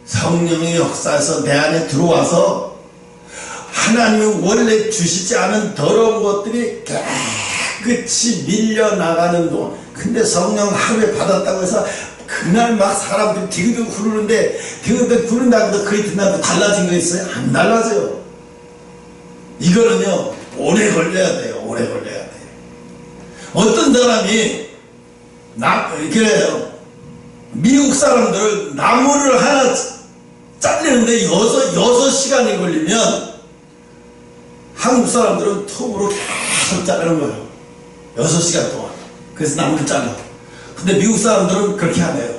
성령의 역사에서 내 안에 들어와서 하나님이 원래 주시지 않은 더러운 것들이 깨끗이 밀려나가는 동안, 근데 성령 하루에 받았다고 해서 그날 막 사람들이 디귿디귿 구르는데 디귿디귿 구른다고 해서 그 이튿날 달라진 거 있어요? 안 달라져요. 이거는요 오래 걸려야 돼요. 오래 걸려야 돼요. 어떤 사람이 그래요. 미국 사람들은 나무를 하나 잘리는데 6시간이 걸리면 한국 사람들은 톱으로 계속 자르는 거예요. 6시간 동안. 그래서 나무를 잘라. 근데 미국 사람들은 그렇게 안 해요.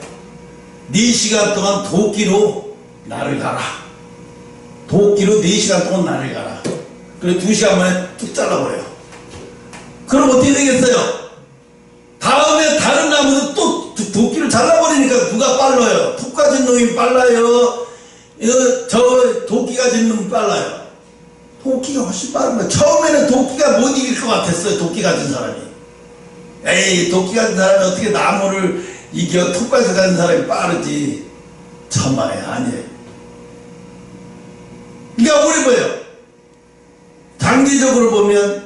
4시간 동안 도끼로 나를 갈아. 도끼로 4시간 동안 나를 갈아. 그리고 2시간 만에 뚝 잘라버려요. 그럼 어떻게 되겠어요? 다음에 다른 나무는 또 도끼를 잘라버리니까 누가 빨라요? 톱 가진 놈이 빨라요? 저 도끼 가진 놈이 빨라요? 도끼가 훨씬 빠른 거예요. 처음에는 도끼가 못 이길 것 같았어요. 도끼 가진 사람이. 에이, 도끼 가진 사람이 어떻게 나무를 이겨? 톱 가진 사람이 빠르지. 천만에 아니에요. 그러니까 우리 뭐예요? 장기적으로 보면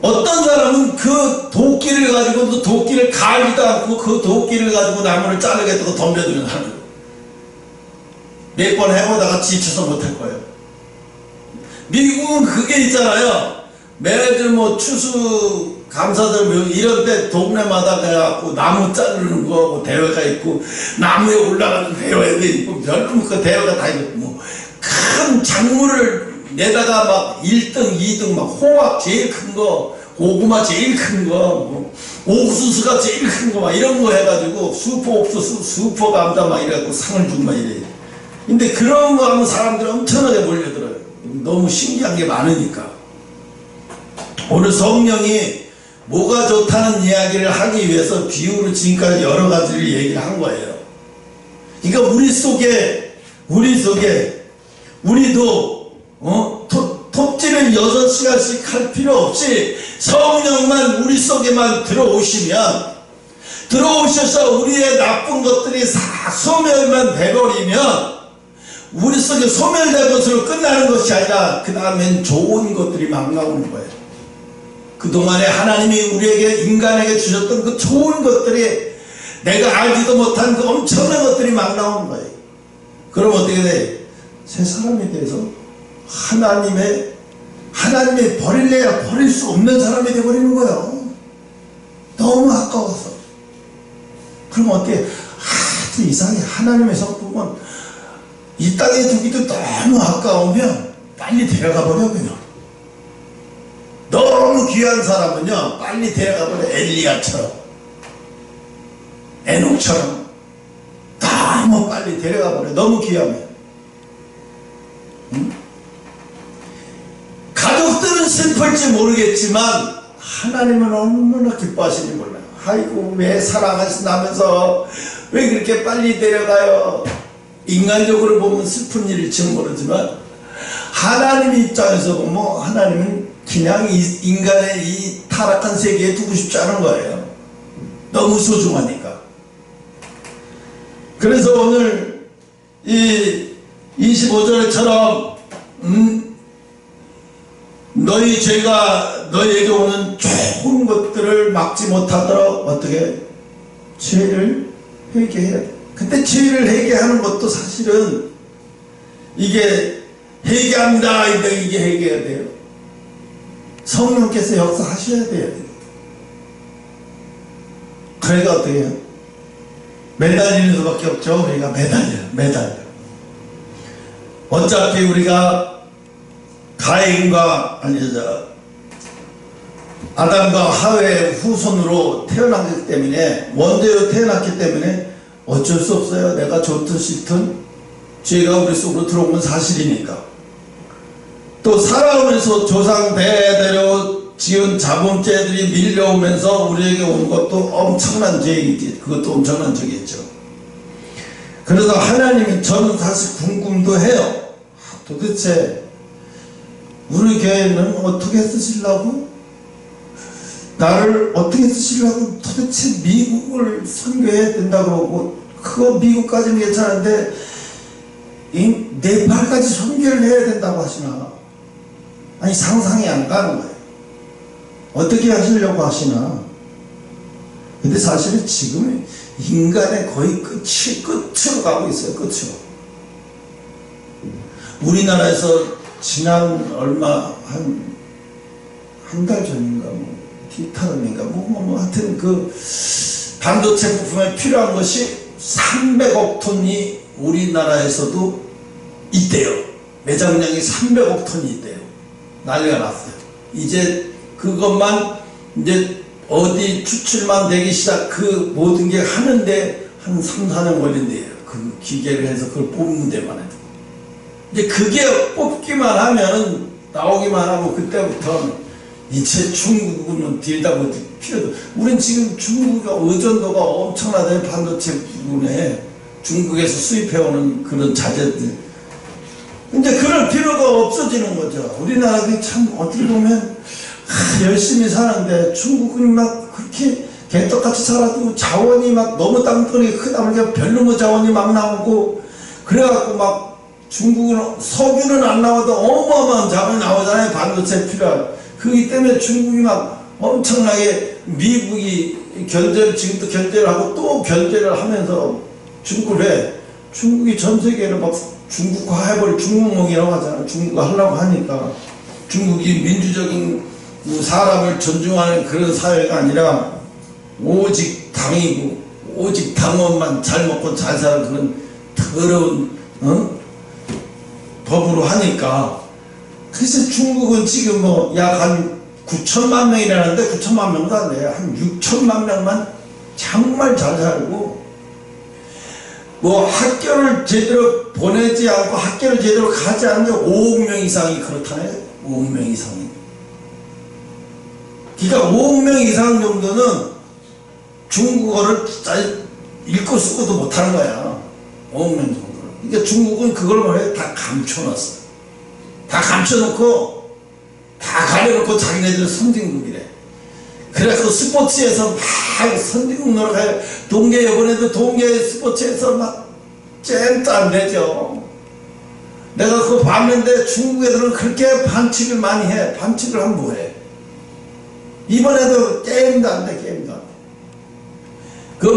어떤 사람은 그 도끼를 가지고 또 도끼를 갈지도 않고 그 도끼를 가지고 나무를 자르겠다고 덤벼드는 사람. 몇 번 해보다가 지쳐서 못할 거예요. 미국은 그게 있잖아요. 매주 뭐 추수 감사절 이런 때 동네마다 가갖고 나무 자르는 거 뭐 대회가 있고 나무에 올라가는 대회도 있고 별로 그 대회가 다 있고 뭐 큰 작물을 내다가 막 1등, 2등 막 호박 제일 큰 거, 고구마 제일 큰 거, 뭐 옥수수가 제일 큰 거 막 이런 거 해가지고 슈퍼 옥수수, 슈퍼 감자 막 이래갖고 상을 주고 막 이래. 근데 그런 거 하면 사람들이 엄청나게 몰려들어요. 너무 신기한 게 많으니까. 오늘 성령이 뭐가 좋다는 이야기를 하기 위해서 비유를 지금까지 여러 가지를 얘기를 한 거예요. 그러니까 우리도 톱질을 6시간씩 할 필요 없이 성령만 우리 속에만 들어오셔서 우리의 나쁜 것들이 다 소멸만 돼버리면 우리 속에 소멸된 것으로 끝나는 것이 아니라 그 다음엔 좋은 것들이 막 나오는 거예요. 그동안에 하나님이 우리에게 인간에게 주셨던 그 좋은 것들이 내가 알지도 못한 그 엄청난 것들이 막 나오는 거예요. 그럼 어떻게 돼? 새 사람이 돼서 하나님의 버릴래야 버릴 수 없는 사람이 되어버리는 거예요. 너무 아까워서. 그럼 어떻게? 아주 이상해. 하나님의 성품은 이 땅에 두기도 너무 아까우면 빨리 데려가 버려. 그냥 너무 귀한 사람은요 빨리 데려가 버려. 엘리야처럼, 에녹처럼 너무 빨리 데려가 버려. 너무 귀하면. 가족들은 슬플지 모르겠지만 하나님은 얼마나 기뻐하시는지 몰라요. 아이고 왜 사랑하신다면서 왜 그렇게 빨리 데려가요. 인간적으로 보면 슬픈 일일지 모르지만 하나님 입장에서 보면 하나님은 그냥 인간의 이 타락한 세계에 두고 싶지 않은 거예요. 너무 소중하니까. 그래서 오늘 이 25절처럼 너희 죄가 너희에게 오는 좋은 것들을 막지 못하도록 어떻게 죄를 회개해야 돼. 근데 죄를 회개하는 것도 사실은 이게 회개합니다. 이게 회개해야 돼요. 성령께서 역사하셔야 돼요. 그러니까 어떻게 해요? 매달리는 수밖에 없죠. 우리가 매달려. 어차피 우리가 아담과 하와의 후손으로 태어났기 때문에, 원죄로 태어났기 때문에 어쩔 수 없어요. 내가 좋든 싫든 죄가 우리 속으로 들어온 건 사실이니까. 또 살아오면서 조상 대대로 지은 자본죄들이 밀려오면서 우리에게 온 것도 엄청난 죄이지. 그것도 엄청난 죄겠죠. 그래서 하나님이, 저는 사실 궁금도 해요. 도대체 우리 교회는 어떻게 쓰시려고? 나를 어떻게 쓰시려고? 도대체 미국을 선교해야 된다고 그러고, 그거 미국까지는 괜찮은데 이 네팔까지 선교를 해야 된다고 하시나? 아니, 상상이 안 가는 거예요. 어떻게 하시려고 하시나? 근데 사실은 지금 인간의 거의 끝으로 가고 있어요. 끝으로. 우리나라에서 지난 얼마 한 달 전인가 디타름인가 하여튼 그 반도체 부품에 필요한 것이 300억 톤이 우리나라에서도 있대요. 매장량이 300억 톤이 있대요. 난리가 났어요. 이제 그것만 이제 어디 추출만 되기 시작, 그 모든 게 하는데 한 3, 4년 걸린대요. 그 기계를 해서 그걸 뽑는 데만 해도. 이제 그게 뽑기만 하면은, 나오기만 하고, 그때부터 이제 중국은 뒤에다 뭐 필요도. 우린 지금 중국의 의존도가 엄청나대요. 반도체 부분에 중국에서 수입해오는 그런 자재들. 근데 그럴 필요가 없어지는 거죠. 우리나라가 참 어떻게 보면 열심히 사는데, 중국은 막 그렇게 개떡같이 살아도 자원이 막 너무 땅덩어리가 크다 보니까 별로 자원이 막 나오고, 그래갖고 막 중국은 석유는 안 나와도 어마어마한 자원이 나오잖아요. 반도체 필요한. 그렇기 때문에 중국이 막 엄청나게, 미국이 지금도 견제를 하고 또 견제를 하면서 중국을 해. 중국이 전 세계를 막 중국화 해버릴, 중국몽이라고 하잖아요. 중국화 하려고 하니까. 중국이 민주적인 사람을 존중하는 그런 사회가 아니라 오직 당이고 오직 당원만 잘 먹고 잘 사는 그런 더러운 법으로 하니까. 그래서 중국은 지금 뭐 약 한 9천만 명이라는데 9천만 명도 안 돼요. 한 6천만 명만 정말 잘 살고, 뭐 학교를 제대로 보내지 않고 학교를 제대로 가지 않는 5억 명 이상이 그렇다네요. 5억 명 이상이. 그러니까 5억 명 이상 정도는 중국어를 읽고 쓰고도 못하는 거야. 5억 명 정도는. 그러니까 중국은 그걸 뭐래? 다 감춰놨어. 다 감춰놓고, 다 가려놓고 자기네들 선진국이래. 그래서 스포츠에서 막 선진국 노력해. 동계, 이번에도 동계 스포츠에서 막 잼도 안 되죠. 내가 그거 봤는데 중국 애들은 그렇게 반칙을 많이 해. 반칙을 하면 뭐해? 이번에도 게임도 안 돼, 게임도 안 돼. 그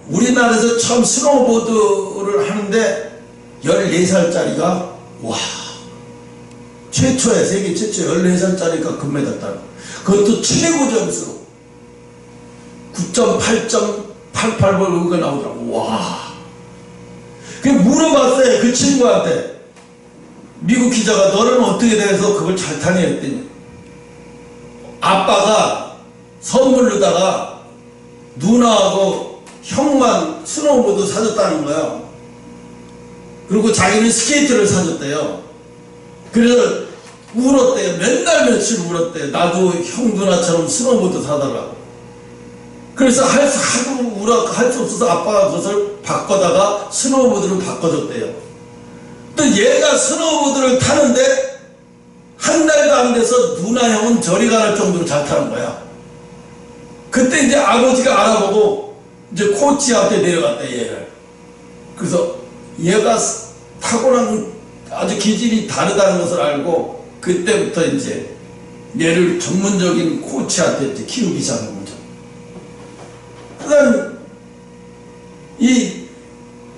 우리나라에서 처음 스노우보드를 하는데 14살짜리가, 와, 최초에, 세계 최초 14살짜리가 금메달 따고, 그것도 최고 점수로 9.888번 그거 나오더라고. 와. 그 물어봤어요, 그 친구한테. 미국 기자가 너는 어떻게 돼서 그걸 잘 타냐 했더니, 아빠가 선물로다가 누나하고 형만 스노우보드 사줬다는 거야. 그리고 자기는 스케이트를 사줬대요. 그래서 울었대요. 맨날 며칠 울었대요. 나도 형 누나처럼 스노우보드 사달라고. 그래서 하도 할 수 없어서 아빠가 그것을 바꿔다가 스노우보드로 바꿔줬대요. 또 얘가 스노우보드를 타는데 한 달도 안 돼서 누나 형은 저리 가는 정도로 잘 타는 거야. 그때 이제 아버지가 알아보고 이제 코치한테 내려갔대, 얘를. 그래서 얘가 타고난 아주 기질이 다르다는 것을 알고, 그때부터 이제 얘를 전문적인 코치한테 이제 키우기 시작한 거죠. 그다음 이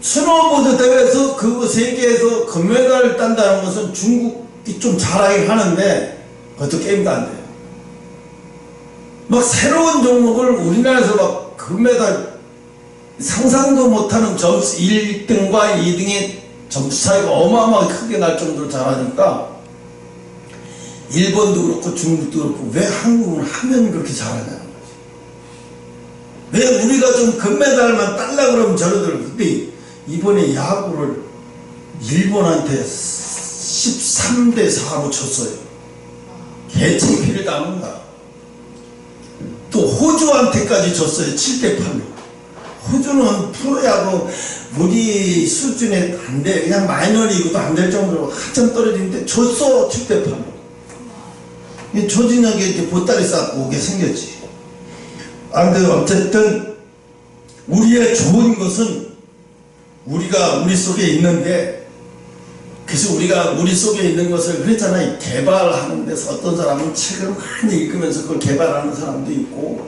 스노우보드 대회에서 그 세계에서 금메달을 딴다는 것은 중국이 좀 잘하긴 하는데 그것도 게임도 안 돼요. 막 새로운 종목을 우리나라에서 막 금메달 상상도 못하는 점수, 1등과 2등의 점수 차이가 어마어마하게 크게 날 정도로 잘하니까 일본도 그렇고 중국도 그렇고 왜 한국은 하면 그렇게 잘하냐는 거지. 왜 우리가 좀 금메달만 딸라 그러면 저러더라고. 근데 이번에 야구를 일본한테 13대 4로 쳤어요. 개창피를 당한 거야. 또 호주한테까지 졌어요. 7대 8로. 호주는 프로야구 우리 수준에 안 돼. 그냥 마이너리그도 안 될 정도로 한참 떨어지는데 졌어. 7대8로. 조진혁이 이렇게 보따리 쌓고 오게 생겼지. 근데 어쨌든 우리의 좋은 것은 우리가 우리 속에 있는데, 그래서 우리가 우리 속에 있는 것을 그랬잖아요. 개발하는 데서 어떤 사람은 책을 많이 읽으면서 그걸 개발하는 사람도 있고,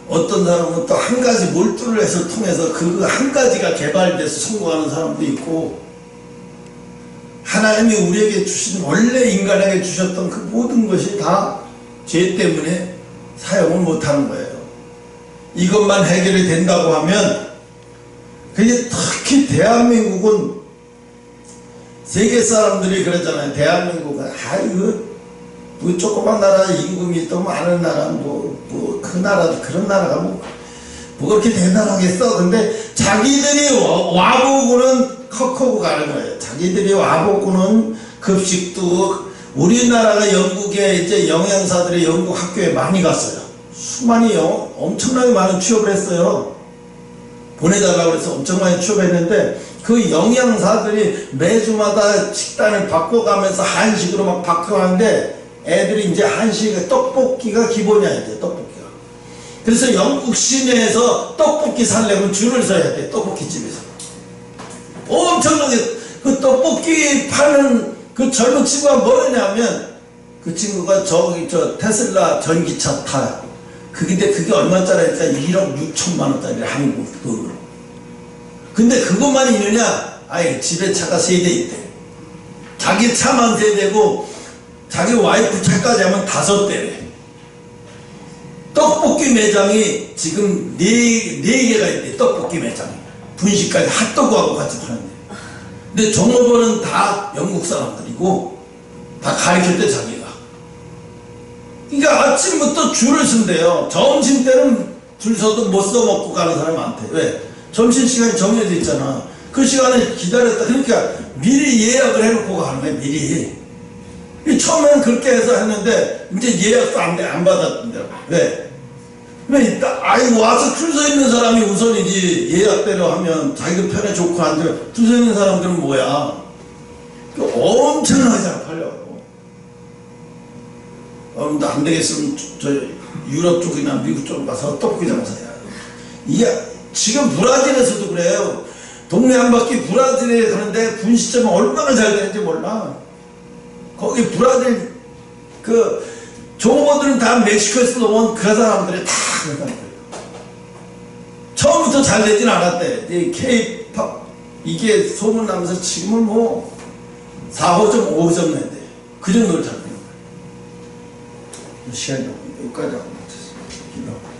어떤 사람은 또 한 가지 몰두를 해서 통해서 그 한 가지가 개발돼서 성공하는 사람도 있고, 하나님이 우리에게 주신, 원래 인간에게 주셨던 그 모든 것이 다 죄 때문에 사용을 못하는 거예요. 이것만 해결이 된다고 하면, 그게 특히 대한민국은, 세계 사람들이 그러잖아요. 대한민국은 뭐 조그만 나라, 임금이 또 많은 나라, 그 나라, 그런 나라가 뭐 그렇게 대단하겠어. 근데 자기들이 와보고는 컥하고 가는 거예요. 자기들이 와보고는 급식도, 우리나라가 영국에 이제 영양사들이 영국 학교에 많이 갔어요. 수많이 엄청나게 많은 취업을 했어요. 보내달라고 해서 엄청 많이 취업했는데, 그 영양사들이 매주마다 식단을 바꿔가면서 한식으로 막 바꿔가는데, 애들이 이제 한식에 떡볶이가 기본이야, 이제 떡볶이가. 그래서 영국 시내에서 떡볶이 살려면 줄을 서야 돼, 떡볶이집에서. 엄청나게, 그 떡볶이 파는 그 젊은 친구가 뭐냐면, 그 친구가 저 테슬라 전기차 타요. 근데 그게 얼마짜리니까 1억 6천만 원짜리 한국 돈으로. 근데 그것만 있느냐? 아예 집에 차가 3대 있대. 자기 차만 3대고 자기 와이프 차까지 하면 5대래. 떡볶이 매장이 지금 4개가 있대. 떡볶이 매장이. 분식까지 핫도그하고 같이 파는데. 근데 종업원은 다 영국 사람들이고 다 가르쳤대, 자기가. 그러니까 아침부터 줄을 쓴대요. 점심 때는 줄 서도 못 써먹고 가는 사람이 많대. 왜? 점심시간이 정해져 있잖아. 그 시간에 기다렸다. 그러니까 미리 예약을 해놓고 가는 거야, 미리. 처음에는 그렇게 해서 했는데, 이제 예약도 안 받았던데. 왜? 와서 줄 서 있는 사람이 우선이지. 예약대로 하면 자기도 편에 좋고 앉아. 줄 서 있는 사람들은 뭐야? 엄청나게 잘 팔려고. 여러분도 안 되겠으면 저 유럽 쪽이나 미국 쪽으로 가서 떡볶이 장사해야. 이게 지금 브라질에서도 그래요. 동네 한 바퀴 브라질에 가는데 분식점은 얼마나 잘 되는지 몰라. 거기 브라질 그 종업원들은 다 멕시코에서 온 그 사람들이 다 그런 거예요. 처음부터 잘 되진 않았대. 이 K-팝 이게 소문나면서 지금은 뭐 4호점 5호점 낸대. 그 정도로 잘 되는 거예요. 시간이 여기까지 하고 있었어요.